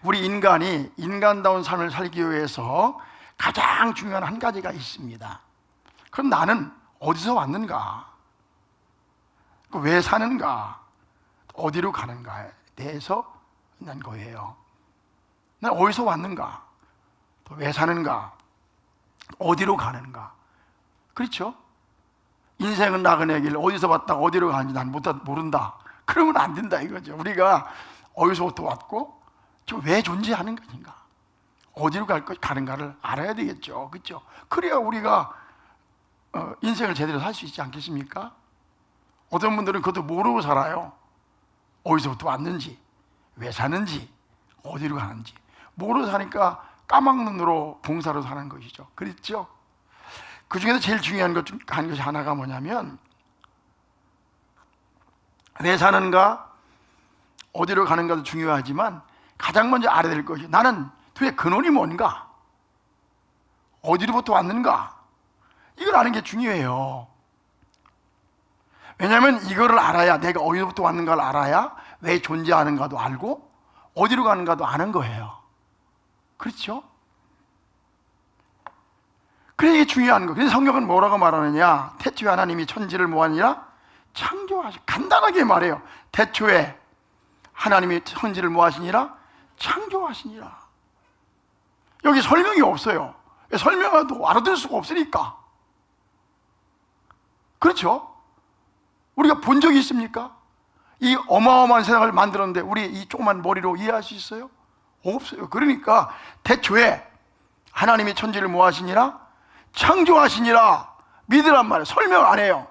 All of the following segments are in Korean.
우리 인간이 인간다운 삶을 살기 위해서 가장 중요한 한 가지가 있습니다. 그럼 나는 어디서 왔는가? 왜 사는가? 어디로 가는가에 대해서 난 거예요. 난 어디서 왔는가? 또 왜 사는가? 어디로 가는가? 그렇죠? 인생은 나그네 길, 어디서 왔다가 어디로 가는지 난 모른다. 그러면 안 된다 이거죠. 우리가 어디서부터 왔고 지금 왜 존재하는 것인가, 어디로 가는가를 알아야 되겠죠. 그렇죠? 그래야 우리가 인생을 제대로 살 수 있지 않겠습니까? 어떤 분들은 그것도 모르고 살아요. 어디서부터 왔는지, 왜 사는지, 어디로 가는지 모르고 사니까 까막눈으로 봉사로 사는 것이죠. 그렇죠? 그 중에서 제일 중요한 것이 하나가 뭐냐면, 왜 사는가, 어디로 가는가도 중요하지만 가장 먼저 알아야 될 것이, 나는 도대체 근원이 뭔가, 어디로부터 왔는가, 이걸 아는 게 중요해요. 왜냐하면 이거를 알아야, 내가 어디로부터 왔는가를 알아야 왜 존재하는가도 알고 어디로 가는가도 아는 거예요. 그렇죠? 그래, 이게 중요한 거. 그래서 성경은 뭐라고 말하느냐, 태초에 하나님이 천지를 뭐하니라? 창조하시. 간단하게 말해요. 태초에 하나님이 천지를 뭐하시니라? 창조하시니라. 여기 설명이 없어요. 설명해도 알아들 수가 없으니까. 그렇죠? 우리가 본 적이 있습니까? 이 어마어마한 세상을 만들었는데 우리 이 조그만 머리로 이해할 수 있어요? 없어요. 그러니까 태초에 하나님이 천지를 뭐 하시니라? 창조하시니라 믿으란 말이에요. 설명 안 해요.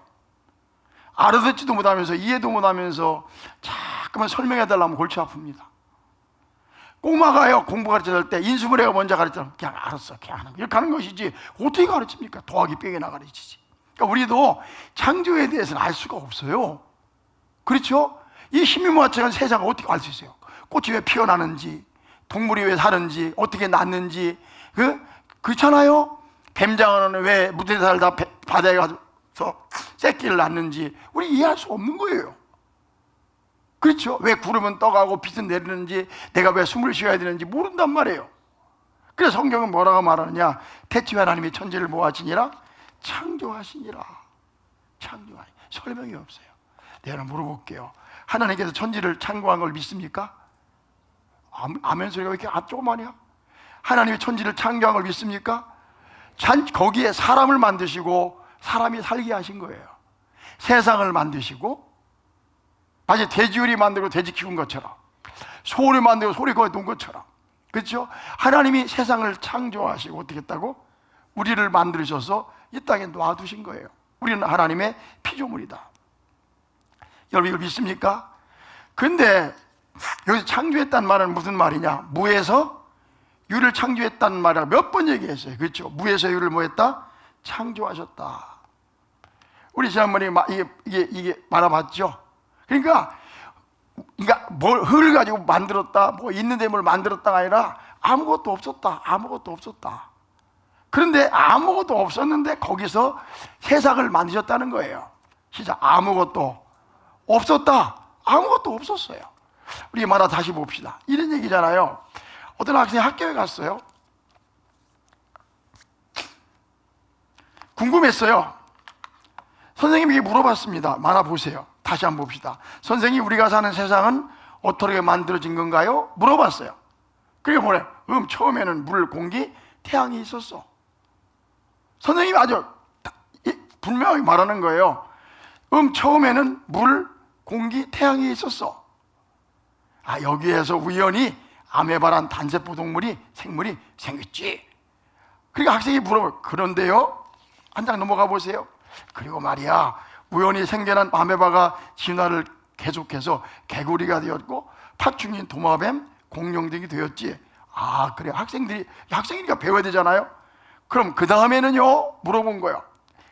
알아듣지도 못하면서 이해도 못하면서 자꾸만 설명해달라면 골치 아픕니다. 꼬마가요, 공부 가르쳐줄 때 인수분해가 먼저 가르치면 그냥 알았어, 그냥 하는 거, 이렇게 하는 것이지 어떻게 가르칩니까? 더하기 빼기나 가르치지. 그러니까 우리도 창조에 대해서는 알 수가 없어요. 그렇죠? 이 희미무화책한 세상을 어떻게 알 수 있어요? 꽃이 왜 피어나는지, 동물이 왜 사는지, 어떻게 낳는지, 그렇잖아요? 뱀장어는 왜 무대에 살다 바다에 가서 새끼를 낳는지 우리 이해할 수 없는 거예요. 그렇죠? 왜 구름은 떠가고 빛은 내리는지, 내가 왜 숨을 쉬어야 되는지 모른단 말이에요. 그래서 성경은 뭐라고 말하느냐, 태초에 하나님이 천지를 뭐 하시니라? 창조하시니라. 창조하시. 설명이 없어요. 내가 물어볼게요. 하나님께서 천지를 창조한 걸 믿습니까? 아멘 소리가 왜 이렇게 조그마냐? 하나님이 천지를 창조한 걸 믿습니까? 거기에 사람을 만드시고 사람이 살게 하신 거예요. 세상을 만드시고, 마치 돼지우리 만들고 돼지 키운 것처럼, 소를 만들고 소리 거에 놓은 것처럼, 그렇죠? 하나님이 세상을 창조하시고 어떻게 했다고? 우리를 만드셔서 이 땅에 놔두신 거예요. 우리는 하나님의 피조물이다. 여러분 이걸 믿습니까? 근데 여기서 창조했다는 말은 무슨 말이냐? 무에서 유를 창조했다는 말을 몇 번 얘기했어요. 그렇죠? 무에서 유를 뭐 했다? 창조하셨다. 우리 지난번에 이게 말아봤죠? 그러니까 흙을 가지고 만들었다, 뭐 있는 데뭘 만들었다가 아니라 아무것도 없었다. 아무것도 없었다. 그런데 아무것도 없었는데 거기서 세상을 만드셨다는 거예요. 시작. 아무것도 없었다. 아무것도 없었어요. 우리 말아 다시 봅시다. 이런 얘기잖아요. 어떤 학생이 학교에 갔어요. 궁금했어요. 선생님에게 물어봤습니다. 만화 보세요. 다시 한번 봅시다. 선생님, 우리가 사는 세상은 어떻게 만들어진 건가요? 물어봤어요. 그게 뭐래? 처음에는 물, 공기, 태양이 있었어. 선생님이 아주 분명히 말하는 거예요. 처음에는 물, 공기, 태양이 있었어. 여기에서 우연히 아메바란 단세포 생물이 생겼지. 그러니까 학생이 물어봐요. 그런데요? 한 장 넘어가 보세요. 그리고 말이야, 우연히 생겨난 아메바가 진화를 계속해서 개구리가 되었고 파충인 도마뱀, 공룡 등이 되었지. 그래. 학생이니까 배워야 되잖아요. 그럼 그 다음에는요? 물어본 거예요.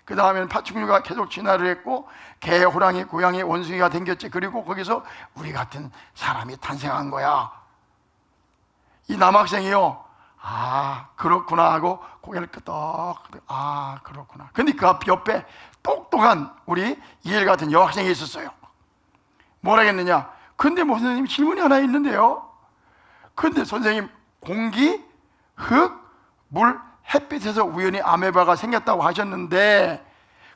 그 다음에는 파충류가 계속 진화를 했고 개, 호랑이, 고양이, 원숭이가 생겼지. 그리고 거기서 우리 같은 사람이 탄생한 거야. 이 남학생이요, 그렇구나 하고 고개를 끄덕. 그렇구나. 근데 그 옆에 똑똑한 우리 이엘 같은 여학생이 있었어요. 뭐라 했느냐? 근데 선생님, 질문이 하나 있는데요. 그런데 선생님, 공기, 흙, 물, 햇빛에서 우연히 아메바가 생겼다고 하셨는데,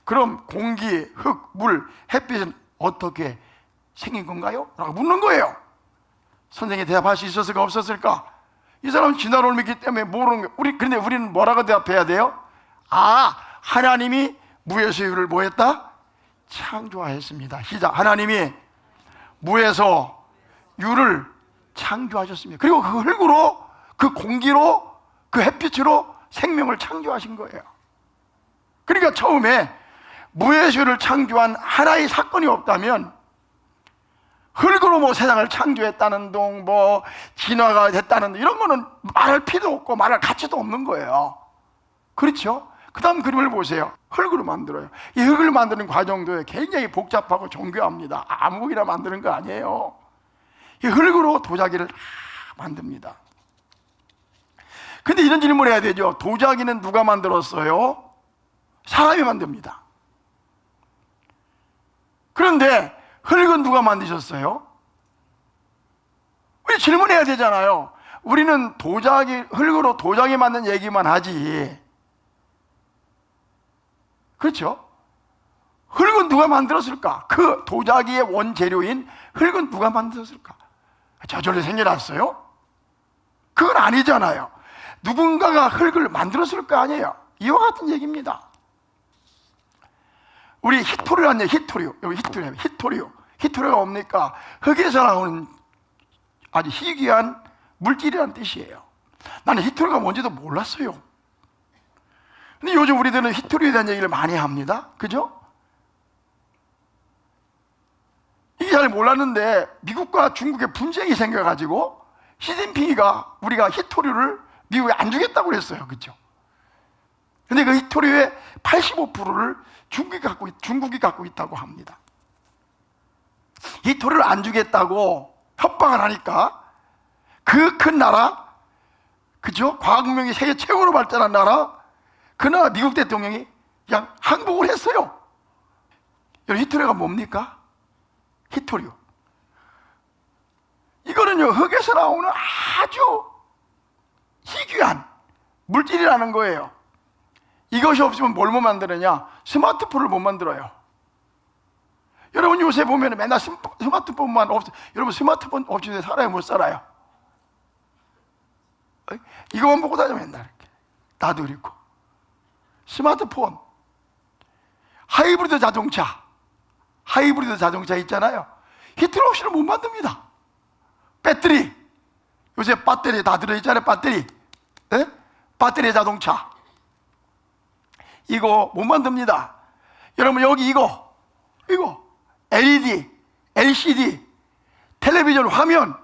그럼 공기, 흙, 물, 햇빛은 어떻게 생긴 건가요? 라고 묻는 거예요. 선생님이 대답할 수 있었을까 없었을까? 이 사람은 진화론을 믿기 때문에 모르는 거예요. 그런데 우리는 뭐라고 대답해야 돼요? 하나님이 무에서 유를 뭐 했다? 창조하였습니다. 시작. 하나님이 무에서 유를 창조하셨습니다. 그리고 그 흙으로, 그 공기로, 그 햇빛으로 생명을 창조하신 거예요. 그러니까 처음에 무에서 유를 창조한 하나의 사건이 없다면, 흙으로 뭐 세상을 창조했다는 둥, 뭐 진화가 됐다는 둥, 이런 거는 말할 필요도 없고 말할 가치도 없는 거예요. 그렇죠? 그 다음 그림을 보세요. 흙으로 만들어요. 이 흙을 만드는 과정도 굉장히 복잡하고 정교합니다. 아무거나 만드는 거 아니에요. 이 흙으로 도자기를 만듭니다. 근데 이런 질문을 해야 되죠. 도자기는 누가 만들었어요? 사람이 만듭니다. 그런데 흙은 누가 만드셨어요? 우리 질문해야 되잖아요. 우리는 흙으로 도자기 만든 얘기만 하지. 그렇죠? 흙은 누가 만들었을까? 그 도자기의 원재료인 흙은 누가 만들었을까? 저절로 생겨났어요? 그건 아니잖아요. 누군가가 흙을 만들었을 거 아니에요. 이와 같은 얘기입니다. 우리 히토류라는 얘기, 히토류가 뭡니까? 흙에서 나오는 아주 희귀한 물질이라는 뜻이에요. 나는 히토류가 뭔지도 몰랐어요. 근데 요즘 우리들은 히토류에 대한 얘기를 많이 합니다. 그죠? 이게 잘 몰랐는데 미국과 중국의 분쟁이 생겨가지고 시진핑이가 우리가 히토류를 미국에 안 주겠다고 그랬어요. 그죠? 근데 그 히토류의 85%를 중국이 갖고 있다고 합니다. 히토류를 안 주겠다고 협박을 하니까 그 큰 나라, 그죠? 과학문명이 세계 최고로 발전한 나라, 그 나라 미국 대통령이 그냥 항복을 했어요. 여러분, 히토류가 뭡니까? 히토류. 이거는요, 흙에서 나오는 아주 희귀한 물질이라는 거예요. 이것이 없으면 뭘 못 만드느냐? 스마트폰을 못 만들어요. 여러분 요새 보면 맨날 스마트폰만 여러분 스마트폰 없이 살아요? 못 살아요? 이거만 보고 다녀 맨날 이렇게. 나도 그렇고. 스마트폰, 하이브리드 자동차 있잖아요. 히토류 없이는 못 만듭니다. 배터리, 요새 배터리 다 들어있잖아요. 배터리, 네? 배터리 자동차 이거 못 만듭니다. 여러분 여기 이거 LED, LCD, 텔레비전 화면,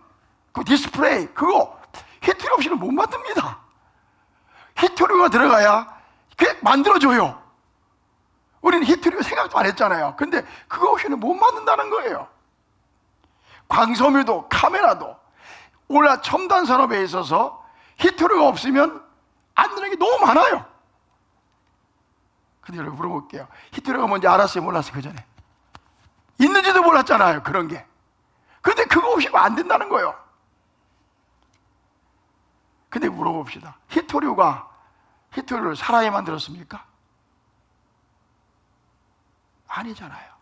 그 디스플레이 그거 히토류 없이는 못 만듭니다. 히토류가 들어가야 그게 만들어줘요. 우리는 히토류 생각도 안 했잖아요. 근데 그거 없이는 못 만든다는 거예요. 광섬유도 카메라도 오늘 첨단 산업에 있어서 히토류가 없으면 안 되는 게 너무 많아요. 근데 여러분 물어볼게요. 히토류가 뭔지 알았어요? 몰랐어요? 그 전에 있는지도 몰랐잖아요. 그런 게. 근데 그거 없이 안 된다는 거예요. 근데 물어봅시다. 히토류를 사람이 만들었습니까? 아니잖아요.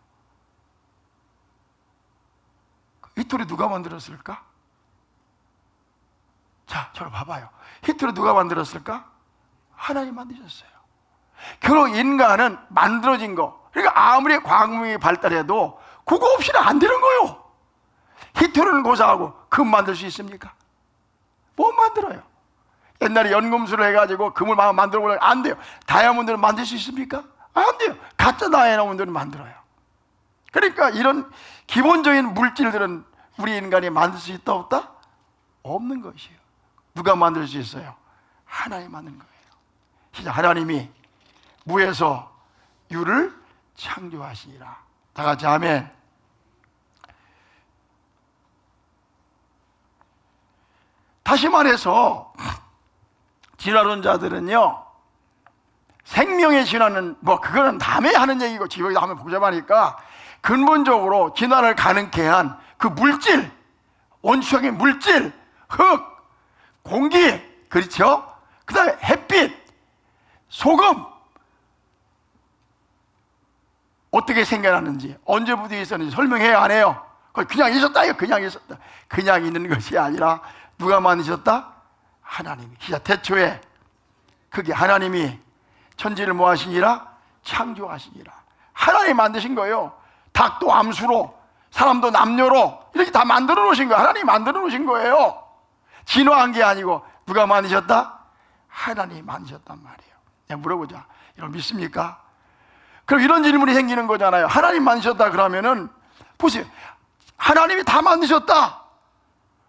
히토류 누가 만들었을까? 자, 저를 봐봐요. 히토류 누가 만들었을까? 하나님 만드셨어요. 결국 인간은 만들어진 거, 그러니까 아무리 과학문명이 발달해도 그거 없이는 안 되는 거예요. 히토류는 고사하고 금 만들 수 있습니까? 못 만들어요. 옛날에 연금술을 해가지고 금을 만들어 보려면 안 돼요. 다이아몬드를 만들 수 있습니까? 안 돼요. 가짜 다이아몬드를 만들어요. 그러니까 이런 기본적인 물질들은 우리 인간이 만들 수 있다 없다? 없는 것이에요. 누가 만들 수 있어요? 하나님이 만든 거예요. 진짜 하나님이 무에서 유를 창조하시니라. 다 같이 아멘. 다시 말해서 진화론자들은요, 생명의 진화는 뭐 그거는 다음에 하는 얘기고 지금 하면 복잡하니까 근본적으로 진화를 가능케 한 그 물질, 원초적인 물질, 흙, 공기, 그렇죠? 그 다음에 햇빛, 소금, 어떻게 생겨났는지, 언제부터 있었는지 설명해야 안 해요. 그냥 있었다, 이거 그냥 있었다. 그냥 있는 것이 아니라 누가 만드셨다? 하나님이. 시작. 태초에 그게 하나님이 천지를 뭐 하시니라? 창조하시니라. 하나님이 만드신 거예요. 닭도 암수로, 사람도 남녀로 이렇게 다 만들어 놓으신 거예요. 하나님이 만들어 놓으신 거예요. 진화한 게 아니고 누가 만드셨다? 하나님이 만드셨단 말이에요. 내가 물어보자. 여러분 믿습니까? 그럼 이런 질문이 생기는 거잖아요. 하나님 만드셨다 그러면은 보세요. 하나님이 다 만드셨다.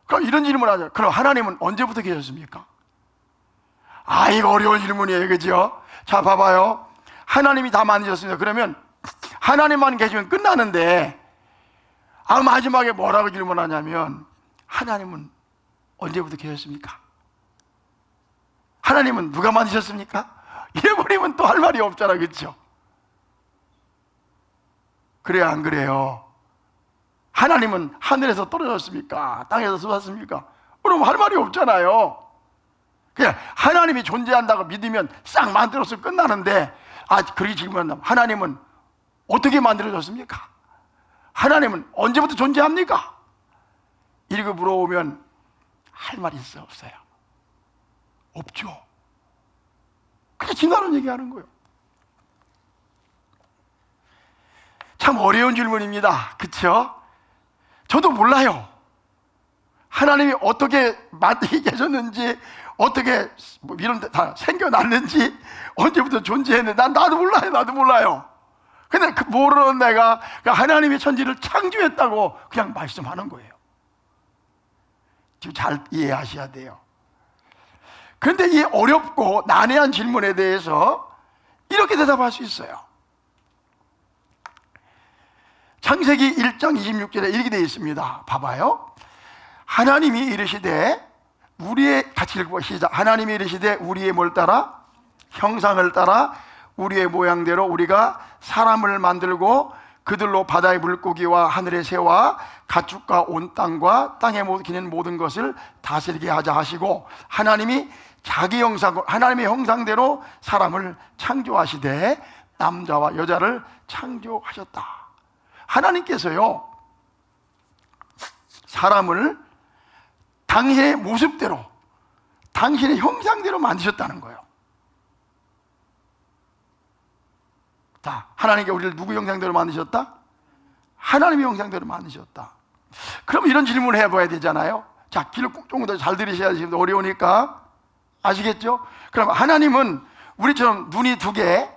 그럼 이런 질문을 하죠. 그럼 하나님은 언제부터 계셨습니까? 아, 이거 어려운 질문이에요. 그죠? 자, 봐봐요. 하나님이 다 만드셨습니다. 그러면 하나님만 계시면 끝나는데, 마지막에 뭐라고 질문하냐면, 하나님은 언제부터 계셨습니까? 하나님은 누가 만드셨습니까? 이래버리면 또 할 말이 없잖아. 그렇죠? 그래요, 안 그래요? 하나님은 하늘에서 떨어졌습니까? 땅에서 쏟았습니까? 그럼 할 말이 없잖아요. 그냥 하나님이 존재한다고 믿으면 싹 만들어서 끝나는데, 그렇게 질문한다면 하나님은 어떻게 만들어졌습니까? 하나님은 언제부터 존재합니까? 이렇게 물어보면 할 말이 있어요, 없어요? 없죠. 그냥 지나는 얘기하는 거예요. 참 어려운 질문입니다. 그렇죠? 저도 몰라요. 하나님이 어떻게 만들게 계셨는지, 어떻게 이런 데 다 생겨났는지, 언제부터 존재했는지 나도 몰라요. 나도 몰라요. 근데 그 모르는 내가 하나님이 천지를 창조했다고 그냥 말씀하는 거예요. 지금 잘 이해하셔야 돼요. 그런데 이 어렵고 난해한 질문에 대해서 이렇게 대답할 수 있어요. 창세기 1장 26절에 이렇게 되어 있습니다. 봐봐요. 하나님이 이르시되 우리의, 같이 읽고 시작. 하나님이 이르시되 우리의 뭘 따라? 형상을 따라 우리의 모양대로 우리가 사람을 만들고 그들로 바다의 물고기와 하늘의 새와 가축과 온 땅과 땅에 기는 모든 것을 다스리게 하자 하시고, 하나님이 자기 형상, 하나님의 형상대로 사람을 창조하시되 남자와 여자를 창조하셨다. 하나님께서요, 사람을 당신의 모습대로, 당신의 형상대로 만드셨다는 거예요. 자, 하나님께 우리를 누구 형상대로 만드셨다? 하나님의 형상대로 만드셨다. 그럼 이런 질문을 해봐야 되잖아요. 자, 귀를 조금 더 잘 들으셔야 지금 어려우니까. 아시겠죠? 그럼 하나님은 우리처럼 눈이 2개,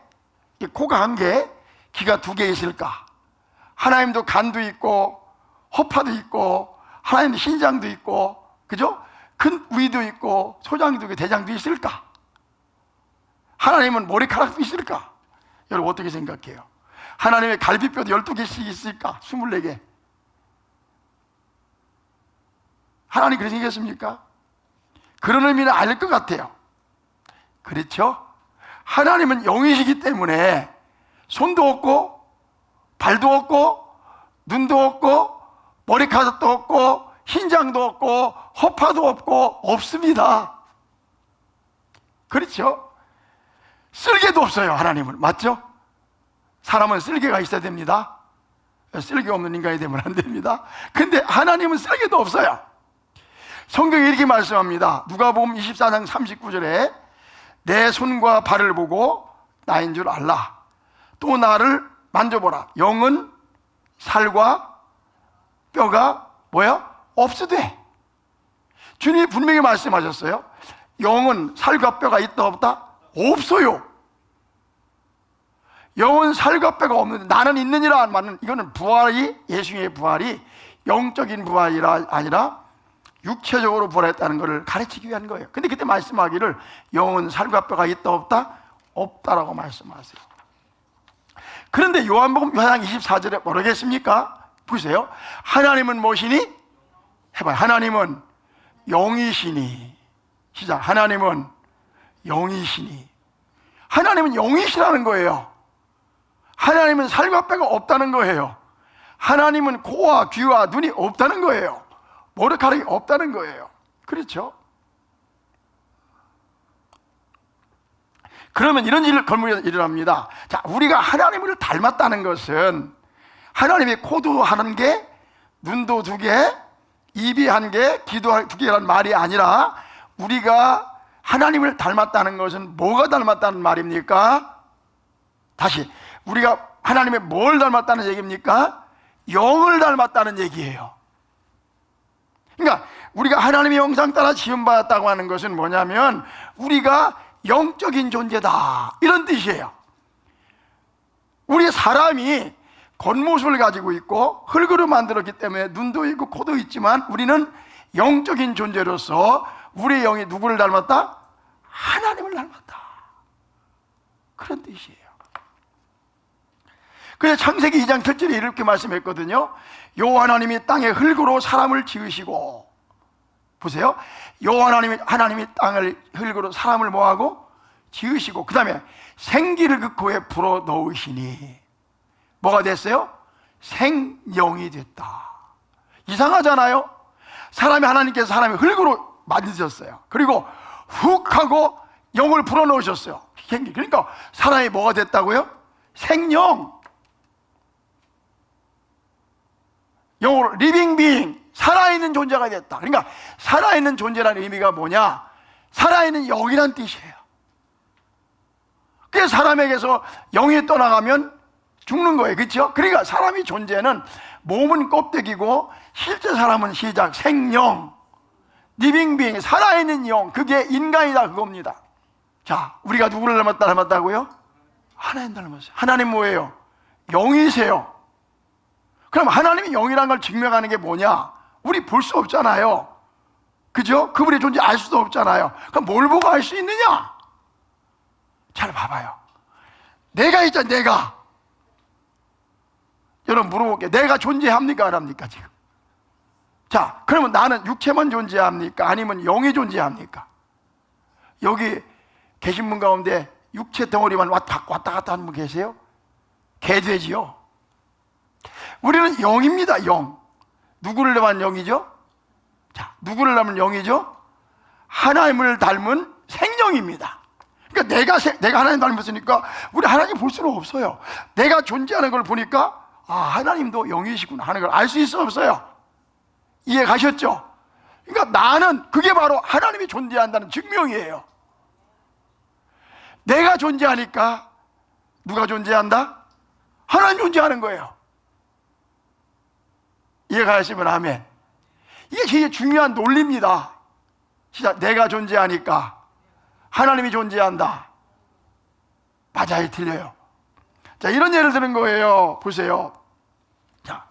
코가 1개, 귀가 2개 있을까? 하나님도 간도 있고 허파도 있고 하나님도 신장도 있고, 그죠? 큰 위도 있고 소장도 있고 대장도 있을까? 하나님은 머리카락도 있을까? 여러분 어떻게 생각해요? 하나님의 갈비뼈도 12개씩 있을까? 24개. 하나님 그렇게 생겼습니까? 그런 의미는 알 것 같아요. 그렇죠? 하나님은 영이시기 때문에 손도 없고 발도 없고 눈도 없고 머리카락도 없고 흰장도 없고 허파도 없고 없습니다. 그렇죠? 쓸개도 없어요. 하나님은. 맞죠? 사람은 쓸개가 있어야 됩니다. 쓸개 없는 인간이 되면 안 됩니다. 근데 하나님은 쓸개도 없어요. 성경이 이렇게 말씀합니다. 누가복음 24장 39절에 내 손과 발을 보고 나인 줄 알라. 또 나를 만져보라. 영은 살과 뼈가 뭐야? 없으되. 주님이 분명히 말씀하셨어요. 영은 살과 뼈가 있다 없다? 없어요. 영은 살과 뼈가 없는데 나는 있느니라 한 말은, 이거는 부활이, 예수님의 부활이 영적인 부활이 아니라 육체적으로 부활했다는 것을 가르치기 위한 거예요. 근데 그때 말씀하기를 영은 살과 뼈가 있다 없다? 없다라고 말씀하세요. 그런데 요한복음 24절에 뭐라겠습니까? 보세요. 하나님은 무엇이니? 해봐요. 하나님은 영이시니. 시작. 하나님은 영이시니. 하나님은 영이시라는 거예요. 하나님은 살과 뼈가 없다는 거예요. 하나님은 코와 귀와 눈이 없다는 거예요. 머리카락이 없다는 거예요. 그렇죠? 그러면 이런 일 걸물이 일어납니다. 자, 우리가 하나님을 닮았다는 것은 하나님이 코도 하는 게, 눈도 두 개, 입이 한 개, 귀도 두 개라는 말이 아니라 우리가 하나님을 닮았다는 것은 뭐가 닮았다는 말입니까? 다시, 우리가 하나님의 뭘 닮았다는 얘기입니까? 영을 닮았다는 얘기예요. 그러니까 우리가 하나님의 형상 따라 지음받았다고 하는 것은 뭐냐면 우리가 영적인 존재다, 이런 뜻이에요. 우리 사람이 겉모습을 가지고 있고 흙으로 만들었기 때문에 눈도 있고 코도 있지만 우리는 영적인 존재로서 우리의 영이 누구를 닮았다? 하나님을 닮았다, 그런 뜻이에요. 그래서 창세기 2장 7절에 이렇게 말씀했거든요. 여호와 하나님이 땅에 흙으로 사람을 지으시고, 보세요, 여호와 하나님이 땅을 흙으로 사람을 뭐하고? 지으시고, 그 다음에 생기를 그 코에 불어 넣으시니 뭐가 됐어요? 생영이 됐다. 이상하잖아요. 하나님께서 사람이 흙으로 만드셨어요. 그리고 훅 하고 영을 불어 넣으셨어요. 그러니까 사람이 뭐가 됐다고요? 생영. 영어로 리빙 비잉, 살아있는 존재가 됐다. 그러니까 살아있는 존재라는 의미가 뭐냐? 살아있는 영이란 뜻이에요. 그래서 사람에게서 영이 떠나가면 죽는 거예요. 그렇죠? 그러니까 사람이 존재는 몸은 껍데기고 실제 사람은 시작, 생영, 리빙 비잉, 살아있는 영, 그게 인간이다, 그겁니다. 자, 우리가 누구를 닮았다고요? 하나님 닮았어요. 하나님 뭐예요? 영이세요. 그럼 하나님이 영이라는 걸 증명하는 게 뭐냐? 우리 볼 수 없잖아요. 그죠? 그분의 존재 알 수도 없잖아요. 그럼 뭘 보고 알 수 있느냐? 잘 봐봐요. 내가 있잖아, 내가. 여러분 물어볼게요. 내가 존재합니까? 안 합니까, 지금? 자, 그러면 나는 육체만 존재합니까? 아니면 영이 존재합니까? 여기 계신 분 가운데 육체 덩어리만 왔다 갔다 하는 분 계세요? 개돼지요. 우리는 영입니다, 영. 누구를 닮은 영이죠? 자, 누구를 닮은 영이죠? 하나님을 닮은 생명입니다. 그러니까 내가 하나님 닮았으니까 우리 하나님 볼 수는 없어요. 내가 존재하는 걸 보니까 아, 하나님도 영이시구나 하는 걸 알 수 있어, 없어요? 이해 가셨죠? 그러니까 나는, 그게 바로 하나님이 존재한다는 증명이에요. 내가 존재하니까 누가 존재한다? 하나님 존재하는 거예요. 이해가 하시면 아멘. 이게 되게 중요한 논리입니다. 시작. 내가 존재하니까 하나님이 존재한다. 맞아요, 틀려요? 자, 이런 예를 드는 거예요. 보세요. 자,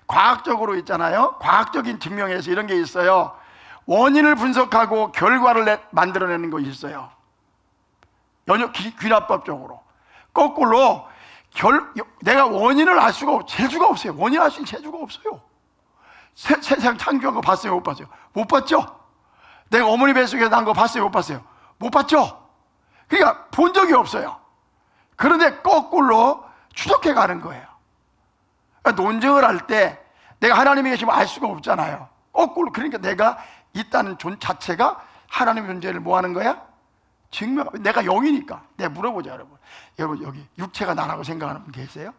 과학적으로 있잖아요. 과학적인 증명에서 이런 게 있어요. 원인을 분석하고 결과를 만들어내는 것이 있어요. 귀납법적으로. 거꾸로 내가 원인을 알 수가 재주가 없어요. 원인을 알 수 있는 재주가 없어요. 세상 창조한 거 봤어요, 못 봤어요? 못 봤죠? 내가 어머니 뱃속에 난 거 봤어요, 못 봤어요? 못 봤죠? 그러니까 본 적이 없어요. 그런데 거꾸로 추적해 가는 거예요. 그러니까 논증을 할 때 내가 하나님이 계시면 알 수가 없잖아요. 거꾸로, 그러니까 내가 있다는 존 자체가 하나님의 존재를 뭐 하는 거야? 증명. 내가 영이니까. 내가 물어보자, 여러분. 여러분, 여기 육체가 나라고 생각하는 분 계세요?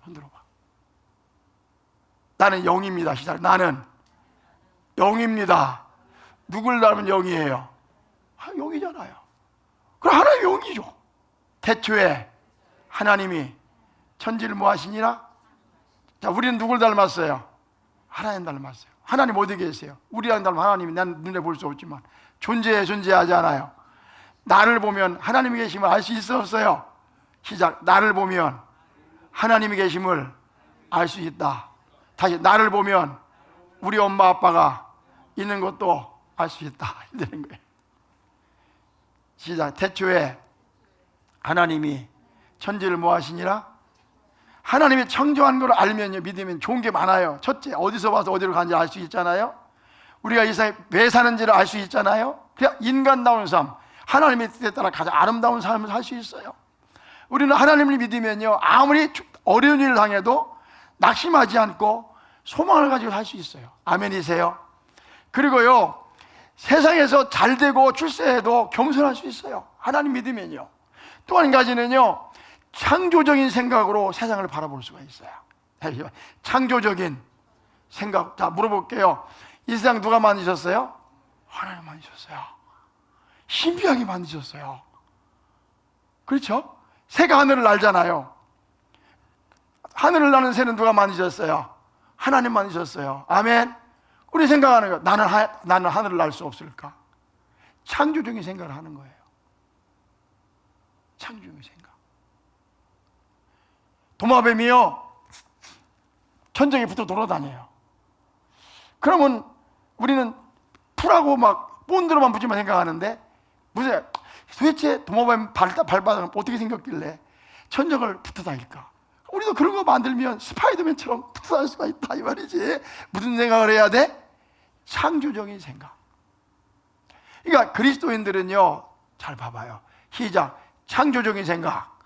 손 들어봐. 나는 영입니다. 시작. 나는 영입니다. 누굴 닮은 영이에요? 영이잖아요. 그럼 하나님 영이죠. 태초에 하나님이 천지를 뭐 하시니라? 자, 우리는 누굴 닮았어요? 하나님 닮았어요. 하나님 어디 계세요? 우리랑 닮은 하나님이 난 눈에 볼 수 없지만 존재하지 않아요. 나를 보면 하나님이 계심을 알 수 있어, 없어요? 시작. 나를 보면 하나님이 계심을 알 수 있다. 다시, 나를 보면 우리 엄마 아빠가 있는 것도 알 수 있다. 이러는 거예요. 시작. 태초에 하나님이 천지를 뭐 하시니라? 하나님이 창조한 걸 알면요, 믿으면 좋은 게 많아요. 첫째, 어디서 와서 어디로 가는지 알 수 있잖아요. 우리가 이 세상에 왜 사는지를 알 수 있잖아요. 그냥 인간다운 삶, 하나님의 뜻에 따라 가장 아름다운 삶을 살 수 있어요. 우리는 하나님을 믿으면요, 아무리 어려운 일을 당해도 낙심하지 않고 소망을 가지고 살 수 있어요. 아멘이세요? 그리고요, 세상에서 잘 되고 출세해도 겸손할 수 있어요. 하나님 믿으면요. 또 한 가지는요, 창조적인 생각으로 세상을 바라볼 수가 있어요. 창조적인 생각. 자, 물어볼게요. 이 세상 누가 만드셨어요? 하나님 만드셨어요. 신비하게 만드셨어요. 그렇죠? 새가 하늘을 날잖아요. 하늘을 나는 새는 누가 만드셨어요? 하나님 만드셨어요. 아멘. 우리 생각하는 거, 나는 하늘을 날 수 없을까? 창조적인 생각을 하는 거예요. 창조적인 생각. 도마뱀이요, 천정에 붙어 돌아다녀요. 그러면 우리는 풀하고 막 본드로만 붙이면 생각하는데, 도대체 도마뱀 발바닥은 어떻게 생겼길래 천정을 붙어 다닐까? 우리도 그런 거 만들면 스파이더맨처럼 붙어 다닐 수가 있다 이 말이지. 무슨 생각을 해야 돼? 창조적인 생각. 그러니까 그리스도인들은요, 잘 봐봐요. 시작. 창조적인 생각.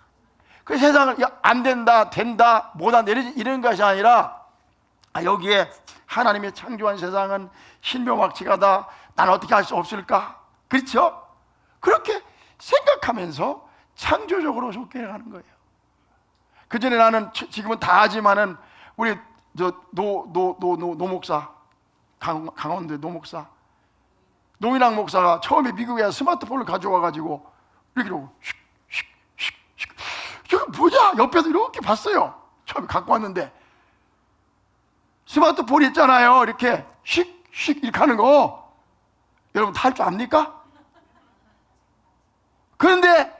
그 세상을 안 된다, 된다, 못한다 이런 것이 아니라, 여기에 하나님의 창조한 세상은 신묘막측하다, 나는 어떻게 할 수 없을까? 그렇죠? 그렇게 생각하면서 창조적으로 접근해가는 거예요. 그 전에 나는, 지금은 다 하지만은, 우리 노 목사, 강원도 노 목사, 노인학 목사가 처음에 미국에 스마트폰을 가져와가지고 이렇게 이러고 이거 뭐냐? 옆에서 이렇게 봤어요. 처음에 갖고 왔는데, 스마트폰 있잖아요. 이렇게 씩 이렇게 하는 거. 여러분 다 할 줄 압니까? 그런데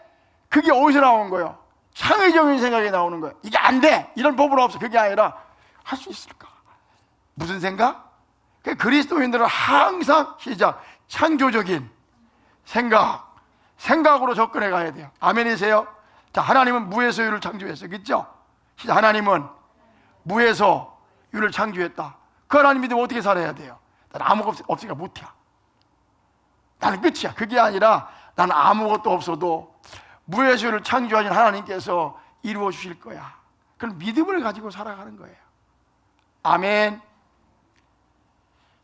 그게 어디서 나오는 거예요? 창의적인 생각이 나오는 거예요. 이게 안 돼! 이런 법은 없어. 그게 아니라 할 수 있을까? 무슨 생각? 그리스도인들은 항상 시작. 창조적인 생각으로 접근해 가야 돼요. 아멘이세요? 자, 하나님은 무에서 유를 창조했어요. 그렇죠? 하나님은 무에서 유를 창조했다. 그 하나님 믿으면 어떻게 살아야 돼요? 나는 아무것도 없으니까 못해. 나는 끝이야. 그게 아니라 나는 아무것도 없어도 무에서 유를 창조하신 하나님께서 이루어 주실 거야. 그런 믿음을 가지고 살아가는 거예요. 아멘.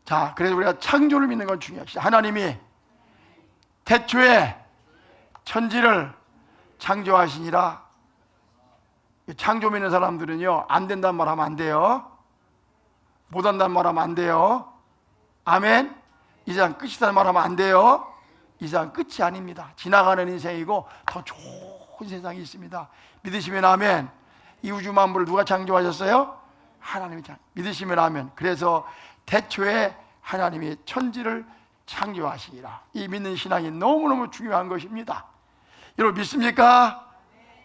자, 그래서 우리가 창조를 믿는 건 중요합니다. 하나님이 태초에 천지를 창조하시니라. 창조 믿는 사람들은요, 안 된단 말 하면 안 돼요. 못 한단 말 하면 안 돼요. 아멘. 이 세상 끝이란 말 하면 안 돼요. 이 세상 끝이 아닙니다. 지나가는 인생이고 더 좋은 세상이 있습니다. 믿으시면 아멘. 이 우주 만물을 누가 창조하셨어요? 하나님이 믿으시면 아멘. 그래서 태초에 하나님이 천지를 창조하시니라. 이 믿는 신앙이 너무너무 중요한 것입니다. 여러분 믿습니까?